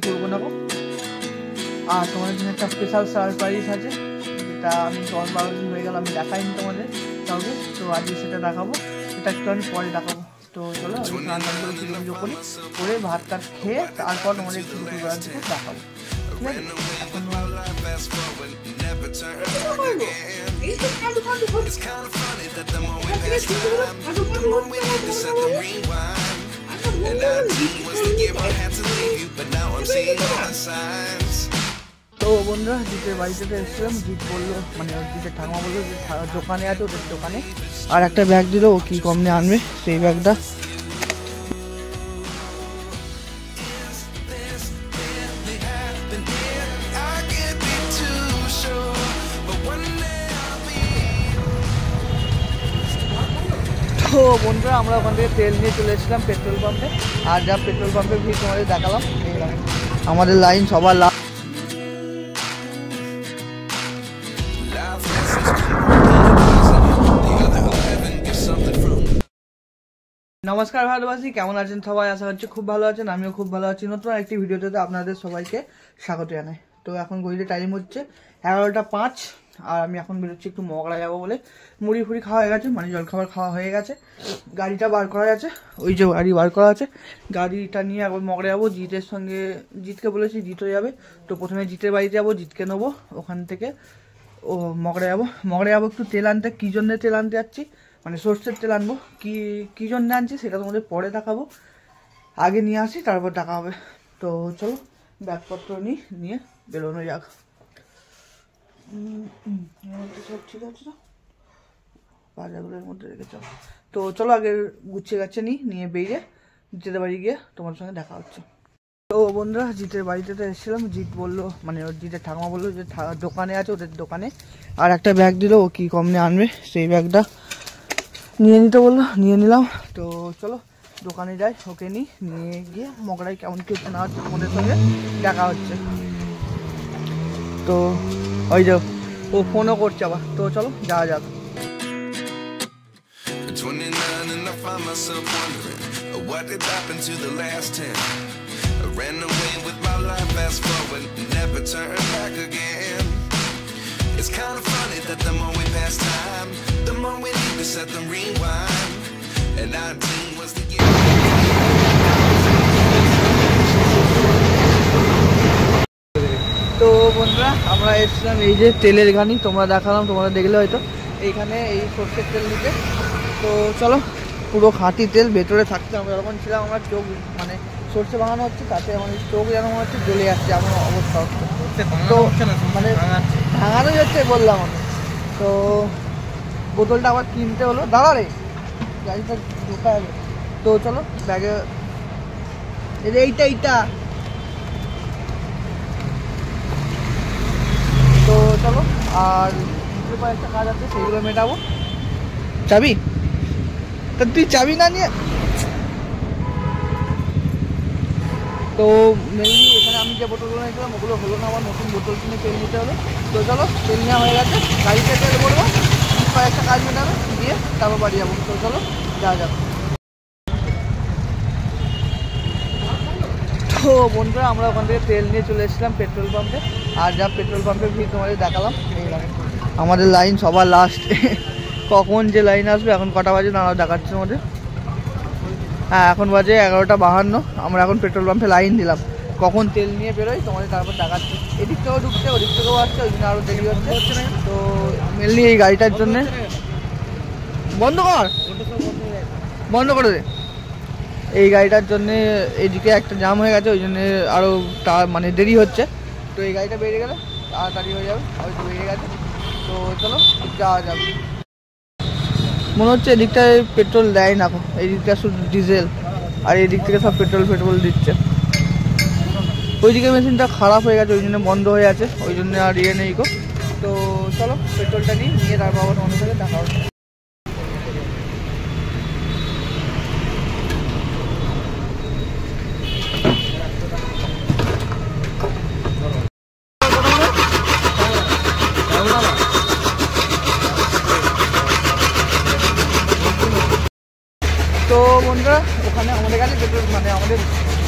করবো না আর তোমাদের জন্য একটা স্পেশাল সারপ্রাইজ আছে, যেটা আমি 10-12 দিন হয়ে গেল আমি দেখাইনি তোমাদের কাউকে, তো আজকে সেটা দেখাবো। সেটা একটু আমি পরে দেখাবো। তো চলো আমি স্নান টান করে পুজো করি, করে ভাত টাত খেয়ে তারপর তোমাদের একটু দুপুর বেলার দিকে দেখাবো। ঠিক আছে, তো বন্ধুরা জিতের বাড়িতে এসেছিলাম। জিত বললো, মানে জিতের ঠাকুমা বললো যে দোকানে আছে, ওদের দোকানে আর একটা ব্যাগ দিল, ও কি কম নিয়ে আনবে সেই ব্যাগটা। তো বন্ধুরা আমরা ওখান থেকে তেল নিয়ে চলে এসেছিলাম পেট্রোল পাম্পে, আর যা পেট্রোল পাম্পের ভিড় তোমাদের দেখালাম। আমাদের লাইন সবার নমস্কার ভালোবাসি, কেমন আছেন সবাই? আশা করছি খুব ভালো আছেন, আমিও খুব ভালো আছি। নতুন একটি ভিডিওতে আপনাদের সবাইকে স্বাগত জানাই। তো এখন ঘড়িতে টাইম হচ্ছে 11:05, আর আমি এখন বেরোচ্ছি একটু মগড়া যাবো বলে। মুড়ি ফুড়ি খাওয়া হয়ে গেছে, মানে জলখাবার খাওয়া হয়ে গেছে, গাড়িটা বার করা আছে, ওই যে গাড়ি বার করা আছে, গাড়িটা নিয়ে একবার মগড়া যাবো। জিতের সঙ্গে, জিতকে বলেছি জিতও যাবে। তো প্রথমে জিতের বাড়িতে যাবো, জিতকে নেবো, ওখান থেকে মগড়া যাবো একটু তেল আনতে। কী জন্যে তেল আনতে যাচ্ছি, মানে সর্ষের তেল আনবো, কী জন্য আনছি সেটা তোমাদের পরে দেখাবো। আগে নিয়ে আসি, তারপর দেখা হবে। তো চলো ব্যাগপত্র নিয়ে বেরোনো যাক। সব ঠিক আছে না, বাজারগুলোর মধ্যে রেখে চলো। তো চলো আগে গুছিয়ে গাছে নিয়ে বেরিয়ে জিতের বাড়ি গিয়ে তোমার সঙ্গে দেখা হচ্ছে। তো বন্ধুরা জিতের বাড়িতে তো এসেছিলাম। জিত বললো, মানে জিতের ঠাকুমা বললো যে দোকানে আছে, ওদের দোকানে আর একটা ব্যাগ দিল, ও কি কম নিয়ে আনবে সেই ব্যাগটা নিয়ে নিতে বললো, নিয়ে নিলাম। তো চলো দোকানে যাই, ওকে নিয়ে গিয়ে মগড়ায় কেমন কি হচ্ছে না হচ্ছে তোমাদের সঙ্গে দেখা হচ্ছে। তো ওই যে ও ফোনও করছে আবার, তো চলো যাওয়া যাক। It's kind of funny that the more we pass time, the more we need to set the rewind. And 19 was the year. তো বন্ধুরা আমরা এসেছিলাম এই যে তেলের ঘানি, তোমরা দেখালাম, তোমরা দেখলে হয়তো এইখানে এই সর্ষের তেল নিতে। তো চলো, পুরো খাঁটি তেল ভেতরে থাকছে। আমরা যখন ছিলাম আমার চোখ, মানে সর্ষে বানানো হচ্ছে, তাতে আমাদের চোখ যেন মনে হচ্ছে জ্বলে যাচ্ছে, আমার অবস্থা হচ্ছে। তো মানে ভাঙানোই হচ্ছে বললাম আমি। তো বোতলটা আবার কিনতে হলো, দাদা রে গাড়িটা ঢোকা যাবে। তো চলো ব্যাগে এইটা তো চলো, আর কয়েকটা কাজ আছে সেগুলো মেটাবো। চাবি তা তুই চাবি না নিয়ে। তো মেনলি এখানে আমি যে বোতলগুলো নিয়েছিলাম ওগুলো হলো না, আমার নতুন বোতল কিনে তেল নিতে হলো। তো চলো তেল নেওয়া হয়ে গেছে, গাড়িতে তেল ভরবো, কয়েকটা কাজ মেটাবে, দিয়ে তারপর বাড়ি যাবো। তো চলো যাওয়া যাক। তো বন্ধুরা আমরা ওখান থেকে তেল নিয়ে চলে এসেছিলাম পেট্রোল পাম্পে, আর যা পেট্রোল পাম্পের ভিড় তোমাদের দেখালাম। আমাদের লাইন সবার লাস্টে, কখন যে লাইন আসবে, এখন কটা বাজে না দেখাচ্ছে আমাদের। হ্যাঁ এখন বাজে 11:52, আমরা এখন পেট্রোল পাম্পে লাইন দিলাম, কখন তেল নিয়ে বেরোই তোমাদের তারপর দেখাচ্ছে। এদিক থেকেও ঢুকছে, ওদিক থেকেও আসছে, ওই জন্য আরও দেরি হচ্ছে। তো মেনলি এই গাড়িটার জন্যে বন্ধ করে দে, এই গাড়িটার জন্যে এদিকে একটা জাম হয়ে গেছে, ওই জন্যে আরও মানে দেরি হচ্ছে। তো এই গাড়িটা বেরিয়ে গেলে তাড়াতাড়ি হয়ে যাবে, হয়তো বেরিয়ে গেছে। তো চলো যাওয়া যাবে। মনে হচ্ছে এদিকটায় পেট্রোল দেয় না, এই দিকটা শুধু ডিজেল, আর এই দিক থেকে সব পেট্রোল দিচ্ছে। ওইদিকে মেশিনটা খারাপ হয়ে গেছে, ওই জন্য বন্ধ হয়ে আছে, ওই জন্য আর নেই গো। তো চলো পেট্রোলটা নিয়ে তারপর আবার তোমাদের সাথে দেখা হচ্ছে। তো বন্ধুরা ওখানে আমাদের কাছে পেট্রোল, মানে আমাদের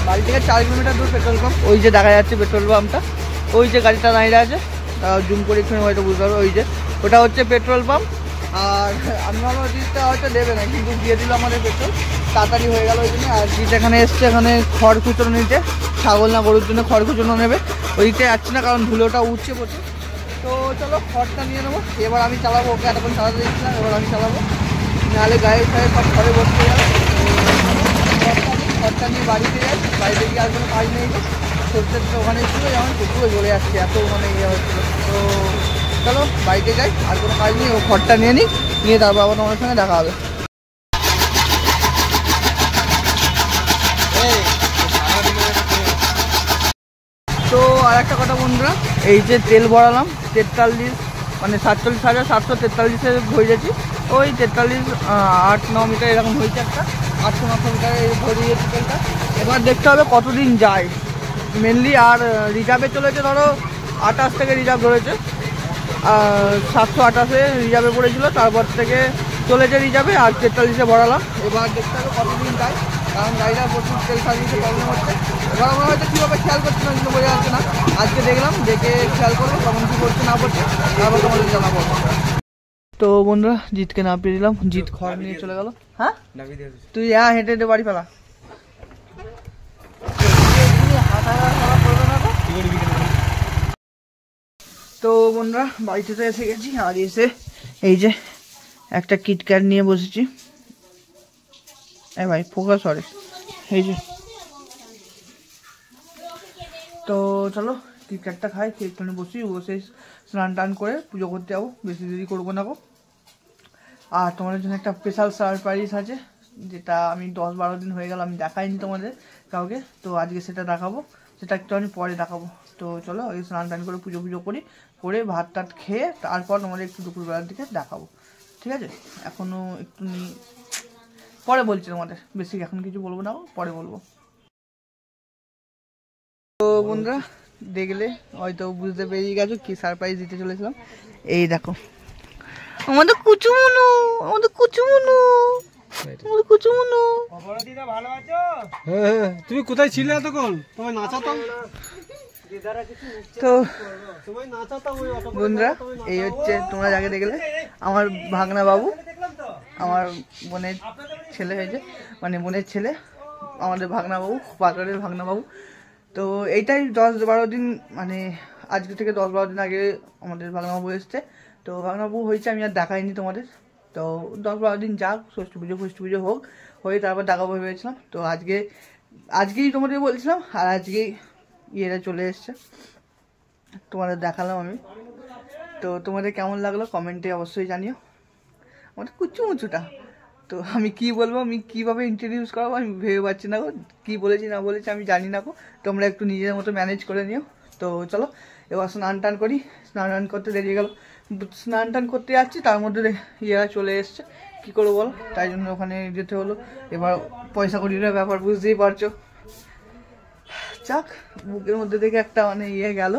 বাড়ি থেকে 4 কিলোমিটার দূর পেট্রোল পাম্প। ওই যে দেখা যাচ্ছে পেট্রোল পাম্পটা, ওই যে গাড়িটা দাঁড়িয়ে আছে, জুম করে একটু হয়তো বুঝতে পারবো, ওই যে ওটা হচ্ছে পেট্রোল পাম্প। আর আমি ভাবলাম জিতটা হয়তো দেবে না, কিন্তু দিয়ে দিল আমাদের পেট্রোল, তাড়াতাড়ি হয়ে গেল ওই জন্য। আর জিত এখানে এসছে, এখানে খড় কুচোনো নিতে, ছাগল না গরুর জন্য খড় কুচোনো নেবে। ওইতে যাচ্ছি না কারণ ধুলোটা উঠছে প্রচুর। তো চলো খড়টা নিয়ে নেবো, এবার আমি চালাবো, ওকে এতক্ষণ চালাতে দিচ্ছিলাম, এবার আমি চালাবো, নাহলে গায়ে ফায়ে সব ঘরে বসতে যাবে। খড়টা নিয়ে বাড়িতে যাই, বাড়িতে গিয়ে আর কোনো কাজ নেই, তো সরষের তো ওখানে ছিল, যেমন পুকুরে চলে যাচ্ছে, এত মানে ইয়ে হচ্ছিলো। তো চলো বাড়িতে যাই, আর কোনো কাজ নেই, ও খড়টা নিয়ে নিই, নিয়ে তারপর আবার তোমার সঙ্গে দেখা হবে। তো আর একটা কথা বন্ধুরা, এই যে তেল ভরালাম 43 মানে 47,743-এ ভরেছি, ওই 43-8-9 মিটার এরকম হয়েছে, একটা 800-900 মিটারে ভরিয়েছি তেলটা। এবার দেখতে হবে কতদিন যায় মেনলি। আর রিজার্ভে চলেছে ধরো 28 থেকে রিজার্ভ ধরেছে, 728-এ রিজার্ভে পড়েছিল, তারপর থেকে চলেছে রিজার্ভে, আর 43-এ ভরালাম। এবার দেখতে হবে কতদিন যায়, কারণ গাড়িটা প্রচুর তেল সার্ভিসে প্রবলেম হচ্ছে। এবার আমরা হয়তো কীভাবে খেয়াল করছি না, কিন্তু বোঝা যাচ্ছে না, আজকে দেখলাম, দেখে খেয়াল করবো কেমন কী করছে না করছে, তারপর তোমাদের জানাবো। তো বন্ধুরা জিতকে নাপিয়ে দিলাম, জিত খড় নিয়ে চলে গেল। হ্যাঁ তুই হেঁটে হেঁটে বাড়ি ফেলা, তো বন্ধুরা বাড়িতে তো এসে গেছি, আর এসে এই যে একটা কিটক্যাট নিয়ে বসেছি। ভাই ফোকাস করে, এই যে। তো চলো কিটক্যাটটা খাই, একটুখানি বসি, বসে স্নান টান করে পুজো করতে যাবো, বেশি দেরি করবো না গো। আর তোমাদের জন্য একটা স্পেশাল সারপ্রাইজ আছে, যেটা আমি 10-12 দিন হয়ে গেল আমি দেখাইনি তোমাদের কাউকে, তো আজকে সেটা দেখাবো, সেটা একটু আমি পরে দেখাবো। তো চলো ওই স্নান টান করে পুজো করি, করে ভাত টাত খেয়ে তারপর তোমাদের একটু দুপুরবেলার দিকে দেখাবো, ঠিক আছে? এখনও একটু পরে বলছি তোমাদের, বেশি এখন কিছু বলবো না, পরে বলবো। তো বন্ধুরা দেখলে হয়তো বুঝতে পেরিয়ে গেছো কি সারপ্রাইজ দিতে চলেছিলাম। এই দেখো আমাদের কুচুমুনু, আমাদের কুচুমুনু, আমাদের কুচুমুনু। ভালো আছো? হ্যাঁ, তুমি কোথায় ছিলে এতক্ষণ? তোমায় নাচাতাম তো বন্ধুরা, এই হচ্ছে তোমরা যাকে দেখলে আমার ভাগনা বাবু, আমার বোনের ছেলে হয়েছে, মানে বোনের ছেলে, আমাদের ভাগনা বাবু, পাটরের ভাগনা বাবু। তো এইটাই 10-12 দিন, মানে আজকে থেকে 10-12 দিন আগে আমাদের ভাগনা বাবু এসছে। তো ভাগনা বাবু হয়েছে, আমি আর দেখাইনি তোমাদের। তো 10-12 দিন যাক, ষষ্ঠী পুজো হোক, হয়ে তারপর দেখাবো ভেবেছিলাম। তো আজকেই তোমাদের বলছিলাম, আর আজকেই ইয়েটা চলে এসছে, তোমাদের দেখালাম আমি। তো তোমাদের কেমন লাগলো কমেন্টে অবশ্যই জানিও। আমাদের কুচুমুচুটা, তো আমি কি বলবো, আমি কীভাবে ইন্ট্রোডিউস করবো আমি ভেবে পাচ্ছি না গো, কী বলেছি না বলেছি আমি জানি না গো, তোমরা একটু নিজের মতো ম্যানেজ করে নিও। তো চলো এবার স্নান টান করি, স্নান করতে দেরি গেল, স্নান টান করতে যাচ্ছি, তার মধ্যে ইয়েরা চলে এসছে, কী করবো বলো, তাই জন্য ওখানে যেতে হলো। এবার পয়সা কড়ির ব্যাপার বুঝতেই পারছো, যাক বুকের মধ্যে থেকে একটা মানে ইয়ে গেল,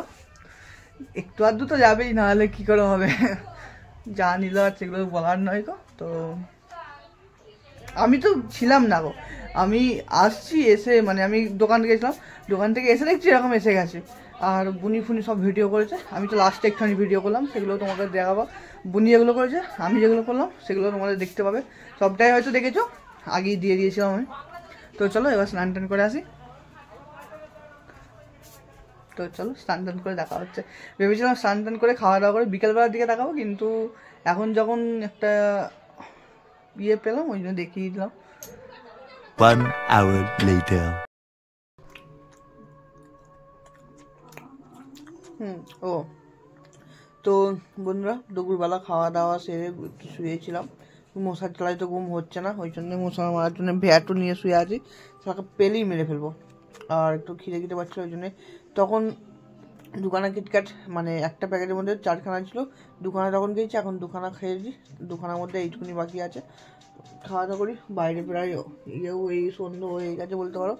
একটু আধটু তো যাবেই, নাহলে কী করে হবে, যা নিল আর সেগুলো বলার নয় গো। তো আমি তো ছিলাম না গো, আমি আসছি, এসে মানে আমি দোকান গেছিলাম, দোকান থেকে এসে দেখছি এরকম এসে গেছে, আর বুনি ফুনি সব ভিডিও করেছে, আমি তো লাস্টে একটুখানি ভিডিও করলাম, সেগুলো তোমাদের দেখাবো। বুনি যেগুলো করেছে, আমি যেগুলো করলাম সেগুলো তোমাদের দেখতে পাবে, সবটাই হয়তো দেখেছো, আগেই দিয়ে দিয়েছিলাম আমি। তো চলো এবার স্নান টান করে আসি। তো চলো স্নান টান করে দেখা হচ্ছে, ভেবেছিলাম স্নান টান করে খাওয়া দাওয়া করে বিকেলবেলার দিকে দেখাবো, কিন্তু এখন যখন একটা ইয়ে পেলাম ওই জন্য দেখিয়ে দিলাম। 1 hour later. ও তো বন্ধুরা দুপুরবেলা খাওয়া দাওয়া সেরে একটু শুয়েছিলাম, মশার তলায় তো ঘুম হচ্ছে না, ওই জন্য মশা মারার জন্য ভ্যাটও নিয়ে শুয়ে আছি, তাকে পেলেই মেরে ফেলবো। আর একটু খিদে পাচ্ছিল ওই জন্যে, তখন দুখানা কিটক্যাট মানে একটা প্যাকেটের মধ্যে 4খানা ছিল, 2খানা তখন খেয়েছি, এখন 2খানা খেয়েছি, 2খানার মধ্যে এইটুকুনি বাকি আছে, খাওয়া দাওয়া করি। বাইরে প্রায় ইয়েও এই সন্ধ্যা হয়ে গেছে বলতে পারো।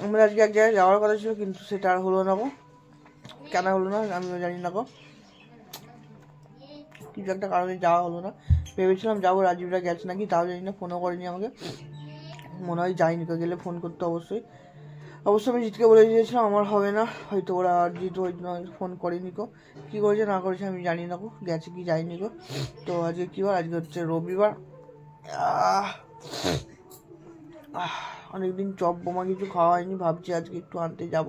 আমরা আজকে এক জায়গায় যাওয়ার কথা ছিল, কিন্তু সেটা আর হলো না গো, কেন হলো না আমিও জানি না গো, কিছু একটা কারণে যাওয়া হলো না। ভেবেছিলাম যাবো, রাজীবরা গেছে নাকি তাও জানি না, ফোনও করেনি আমাকে, মনে হয় যায়নি, তো গেলে ফোন করতে অবশ্যই। অবশ্য আমি জিতকে বলে দিয়েছিলাম আমার হবে না, হয়তো ওরা জিত ফোন করেনি গো, কী করেছে না করেছে আমি জানি না গো, গেছে কি যায়নি গো। তো আজকে কী বার, আজকে হচ্ছে রবিবার। অনেকদিন চপ বোমা কিছু খাওয়া হয়নি, ভাবছি আজকে একটু আনতে যাব।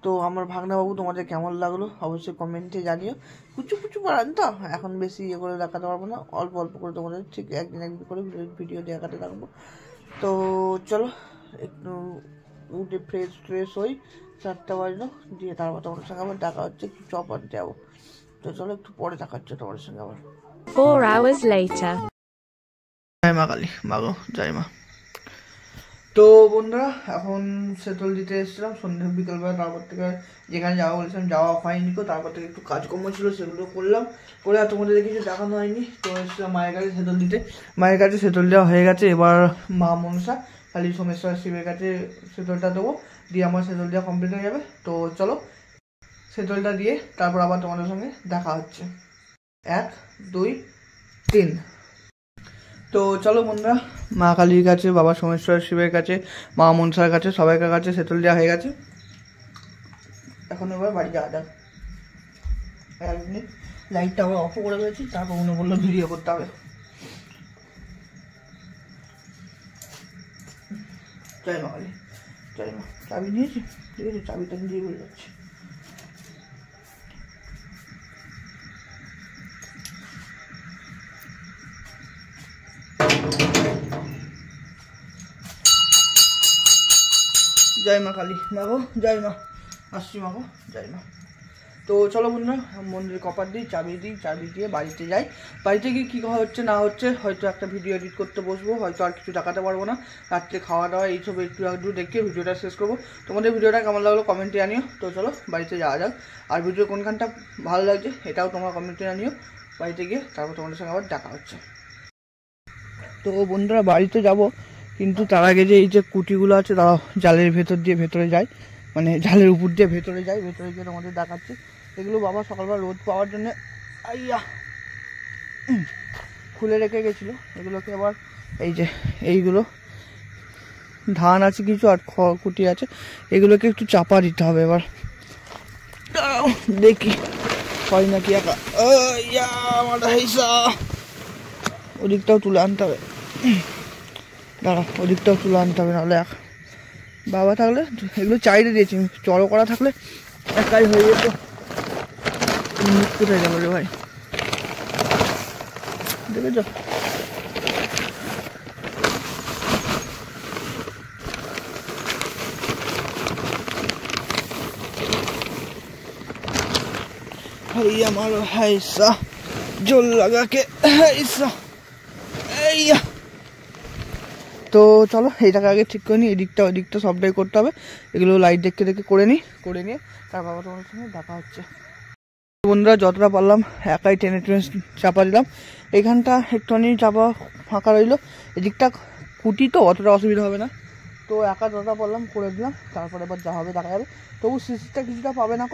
তো আমার ভাগনাবাবু তোমাদের কেমন লাগলো অবশ্যই কমেন্টে জানিও। কুচু কুচু বাড়ান তো, এখন বেশি ইয়ে করে দেখাতে পারবো না, অল্প অল্প করে তোমাদের ঠিক একদিন একদিন করে ভিডিও দেখাতে থাকবো। তো চলো একটু উঠে ফ্রেশ হই, 4টা বাজলো, দিয়ে তারপর তোমাদের সঙ্গে আবার দেখা হচ্ছে, একটু চপ আনতে যাবো। তো চলো একটু পরে দেখা হচ্ছে তোমাদের সঙ্গে আবার। 4 hours later. জয় মা কালী, মাগো জয় মা। তো বন্ধুরা এখন সেতল দিতে এসেছিলাম সন্ধ্যে বিকেলবেলা, তারপর থেকে যেখানে যাওয়া বলেছিলাম যাওয়া হয়নি তো, তারপর থেকে একটু কাজকর্ম ছিল সেগুলো করলাম, করে আর তোমাদের কিছু দেখানো হয়নি। তো এসেছিলাম মায়ের কাছে সেতল দিতে, মায়ের কাছে সেতল দেওয়া হয়ে গেছে, এবার মা মনসা খালি সোমেশ্বর শিবের কাছে সেতলটা দেবো, দিয়ে আমার সেতল দেওয়া কমপ্লিট হয়ে যাবে। তো চলো সেতলটা দিয়ে তারপর আবার তোমাদের সঙ্গে দেখা হচ্ছে। 1 2 3। তো চলো বন্ধুরা, মা কালীর কাছে, বাবা সোমেশ্বর শিবের কাছে, মা মনসার কাছে, সবাইকার কাছে সেতল দেওয়া হয়ে গেছে। এখন এবার বাড়ি যাওয়া যাক। লাইটটা আবার অফ করে দিয়েছি, তারপর উনি বললো ভিডিও করতে হবে। জয় মা কালী, জয় মা। চাবি দিয়েছি, ঠিক আছে, চাবিটা দিয়ে বলে যাচ্ছি। জয় মা কালী, মাগো জয় মা, আসছি মাগো জয় মা। তো চলো বন্ধুরা মন্দিরে কপার দিই, চাবি দিই, চাবি দিয়ে বাড়িতে যাই। বাড়িতে গিয়ে কী হচ্ছে না হচ্ছে হয়তো একটা ভিডিও এডিট করতে বসবো, হয়তো আর কিছু দেখাতে পারবো না, রাত্রে খাওয়া দাওয়া এইসব একটু দেখে ভিডিওটা শেষ করবো। তোমাদের ভিডিওটা কেমন লাগলো কমেন্টে জানিও। তো চলো বাড়িতে যাওয়া যাক, আর ভিডিও কোনখানটা ভালো লাগছে এটাও তোমরা কমেন্টে জানিও। বাড়িতে গিয়ে তারপর তোমাদের সঙ্গে আবার দেখা হচ্ছে। তো বন্ধুরা বাড়িতে যাব, কিন্তু তার আগে যে এই যে কুটিগুলো আছে তারা জালের ভেতর দিয়ে ভেতরে যায়, মানে জালের উপর দিয়ে ভেতরে যায়, ভেতরে গিয়ে তোমাদের দেখাচ্ছি। এগুলো বাবা সকালবেলা রোদ পাওয়ার জন্য খুলে রেখে গেছিলো, এগুলোকে আবার এই যে এইগুলো ধান আছে কিছু আর কুটি আছে, এগুলোকে একটু চাপা দিতে হবে। এবার দেখি হয় নাকি একা, ওদিকটাও তুলে আনতে হবে, দাঁড়া ওদিকটাও তুলে আনতে হবে, নাহলে বাবা থাকলে এগুলো চাইতে দিয়েছি, জড়ো করা থাকলে একাই হয়ে যেত। কোথায় গেল রে ভাই, দেখেছ? भैया मारो ऐसा जोर लगा के ऐसा। তো চলো এইটাকে আগে ঠিক করে নিই, এদিকটা ওদিকটা সবটাই করতে হবে, এগুলো লাইট দেখতে দেখে করে নিয়ে তার বাবা তোমার সঙ্গে দেখা হচ্ছে। বন্ধুরা যতটা পারলাম একাই টেনে চাপা দিলাম, এখানটা একটুখানি চাপা ফাঁকা রইলো, এদিকটা কুটি তো অতটা অসুবিধা হবে না, তো একা যতটা পারলাম করে দিলাম, তারপরে এবার যা হবে দেখা যাবে। তবু সিসিটা কিছুটা পাবে না,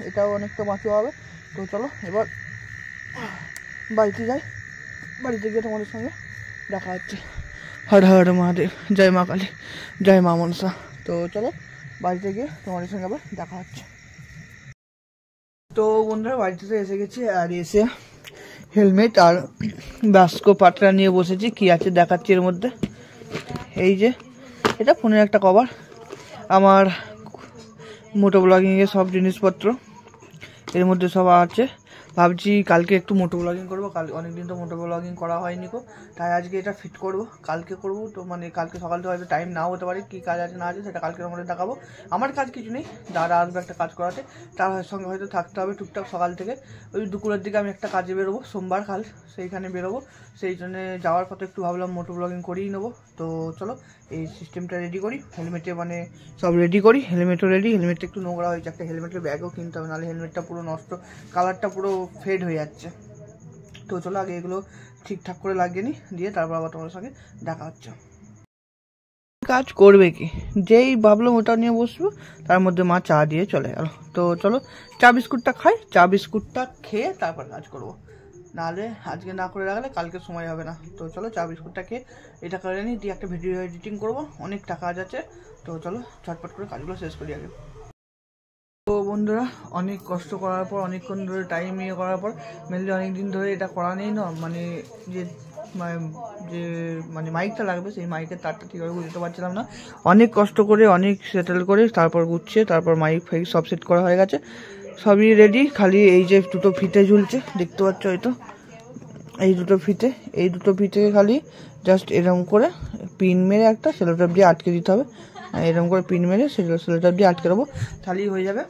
এটাও অনেকটা বাঁচু হবে। তো চলো এবার বাড়িতে যাই, বাড়িতে গিয়ে তোমাদের সঙ্গে দেখা হচ্ছে। হর হর মহাদেব, জয় মা কালী, জয় মা মনসা। তো চলো বাড়িতে গিয়ে তোমাদের সঙ্গে আবার দেখা হচ্ছে। তো বন্ধুরা বাড়িতে তো এসে গেছি, আর এসে হেলমেট আর বাস্কো পাটরা নিয়ে বসেছি, কি আছে দেখাচ্ছি এর মধ্যে। এই যে এটা ফোনের একটা কভার, আমার মোটো ব্লগিংয়ের সব জিনিসপত্র এর মধ্যে সব আছে। ভাবছি কালকে একটু মোটো ব্লগিং করবো, অনেকদিন তো মোটো ব্লগিং করা হয়নি তাই আজকে এটা ফিট করবো, কালকে করবো। তো মানে কালকে সকাল থেকে হয়তো টাইম নাও হতে পারে, কী কাজ আছে না আছে সেটা কালকে তোমাদের দেখাবো। আমার কাজ কিছু নেই, দাদা আসবে একটা কাজ করাতে, তার সঙ্গে হয়তো থাকতে হবে টুকটাক। সকাল থেকে ওই দুপুরের দিকে আমি একটা কাজে বেরোবো, সোমবার কাল সেইখানে বেরোবো, সেই জন্যে যাওয়ার পথে একটু ভাবলাম মোটো ব্লগিং করেই নেবো। তো চলো এই সিস্টেমটা রেডি করি, হেলমেটে মানে সব রেডি করি, হেলমেটও রেডি, হেলমেটটা একটু নোংরা হয়েছে, একটা হেলমেটের ব্যাগও কিনতে হবে, নাহলে হেলমেটটা পুরো নষ্ট, কালারটা পুরো ফেড হয়ে যাচ্ছে। তো চলো আগে এগুলো ঠিকঠাক করে লাগিয়ে নিই, দিয়ে তারপর আবার তোমার সঙ্গে দেখা হচ্ছে। কাজ করবে কি, যেই ভাবলাম ওটা নিয়ে বসবো তার মধ্যে মা চা দিয়ে চলে গেল। তো চলো চা বিস্কুটটা খাই, চা বিস্কুটটা খেয়ে তারপর কাজ করবো। নাহলে আজকে না করে রাখলে কালকে সময় হবে না। তো চলো চা বিস্কুটটা খেয়ে এটা করে নিই, দিয়ে একটা ভিডিও এডিটিং করবো, অনেক টাকা কাজ আছে। তো চলো ঝটপট করে কাজগুলো শেষ করি আগে। তো বন্ধুরা অনেক কষ্ট করার পর, অনেকক্ষণ ধরে টাইম ইয়ে করার পর, মেনলি অনেক দিন ধরে এটা করা নেই না, মানে যে মাইকটা লাগবে সেই মাইকের তারটা ঠিকভাবে বুঝতে পারছিলাম না। অনেক কষ্ট করে, অনেক সেটেল করে তারপর গুছিয়ে তারপর মাইক ফাইক সব সেট করা হয়ে গেছে, সবই রেডি। খালি এই যে দুটো ফিতে ঝুলছে দেখতে পাচ্ছ, হয়তো এই দুটো ফিতে খালি জাস্ট এরকম করে পিন মেরে একটা সেলোটেপ দিয়ে আটকে দিতে হবে। এরকম করে পিন মেরে সেলোটেপ দিয়ে আটকে দেবো, তাহলেই হয়ে যাবে।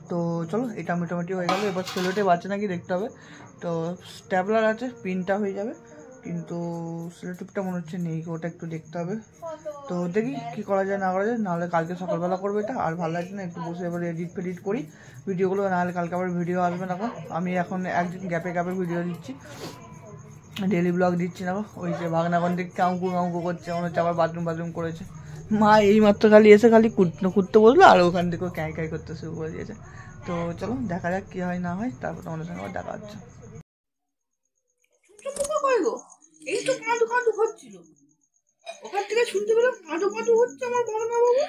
তো চলো এটা মোটামুটি হয়ে গেল। এবার সেলোটেপ আছে নাকি দেখতে হবে। তো স্ট্যাপলার আছে, পিনটা হয়ে যাবে, কিন্তু সেলোটেপটা মনে হচ্ছে নেই, ওটা একটু দেখতে হবে। তো দেখি কী করা যায় না করা যায়, নাহলে কালকে সকালবেলা করবো এটা। আর ভালো লাগছে না, একটু বসে এবার এডিট ফেডিট করি ভিডিওগুলো, নাহলে কালকে আবার ভিডিও আসবে না। আমি এখন একদিন গ্যাপে ভিডিও দিচ্ছি, ডেলি ব্লগ দিচ্ছি না। ওই যে ভাগনাগন দিক কাউকু করছে, মনে হচ্ছে আবার বাথরুম করেছে। মা এইমাত্র খালি এসে খালি কুটতে বসলো, আর ওখান থেকে ক্যাঁই করতে শুরু করে দিয়েছে। তো চলো দেখা যাক কী হয় না হয়, তারপর তোমাদের সঙ্গে আবার দেখা হচ্ছে। এই তো কাঁদু হচ্ছিল, ওখান থেকে শুনতে পেলাম কাঁদু হচ্ছে আমার ভাগনা বাবু।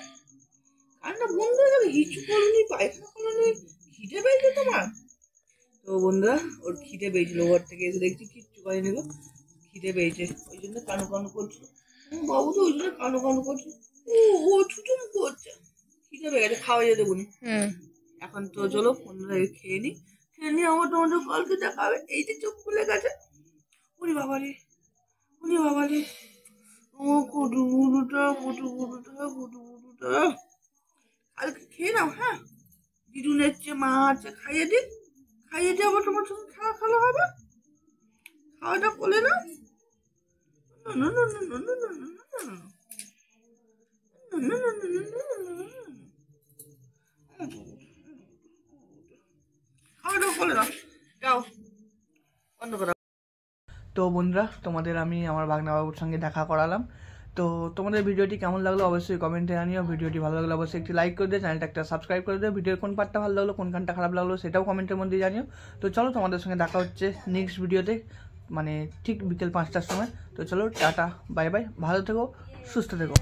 কান্না বন্ধ হয়ে যাবে, হিচু করুনি, পায়খানা করুনি, খিদে পেয়েছে তোমার? তো বন্ধুরা ওর খিদে পেয়েছিল, ওর থেকে এসে দেখছি কিচ্ছু করেনি গো, খিদে পেয়েছে ওই জন্য কানু করছিল। বাবু তো ওই জন্য কানু করছে, ও ছুটুম করছে, খিদে পেয়ে গেছে, খাওয়া যেতে বলি। এখন তো চলো বন্ধুরা খেয়ে নিই, আমার তোমাদের কালকে দেখাবে। এই যে চোখ খুলে গেছে, উনি বাবারে ও কুটুটা কালকে খেয়ে নাও। হ্যাঁ দিদু নেচ্ছে, মা আছে, খাইয়ে দিই আবার তোমার সঙ্গে খেলা হবে, খাওয়াটা করলে না। খাওয়াটা করলে না, যাও বন্ধ করো। তো বন্ধুরা তোমাদের আমি আমার ভাগনাবাবুর সঙ্গে দেখা করালাম। তো তোমাদের ভিডিওটি কেমন লাগলো অবশ্যই কমেন্টে জানিও। ভিডিওটি ভালো লাগলে অবশ্যই একটি লাইক করে দিও, চ্যানেলটা একটা সাবস্ক্রাইব করে দিও। ভিডিওর কোন পার্টটা ভালো লাগলো, কোন গানটা খারাপ লাগলো সেটাও কমেন্টের মধ্যে জানিও। তো চলো তোমাদের সঙ্গে দেখা হচ্ছে নেক্সট ভিডিওতে, মানে ঠিক বিকেল 5টার সময়। তো চলো টাটা, বাই বাই, ভালো থেকো, সুস্থ থেকো।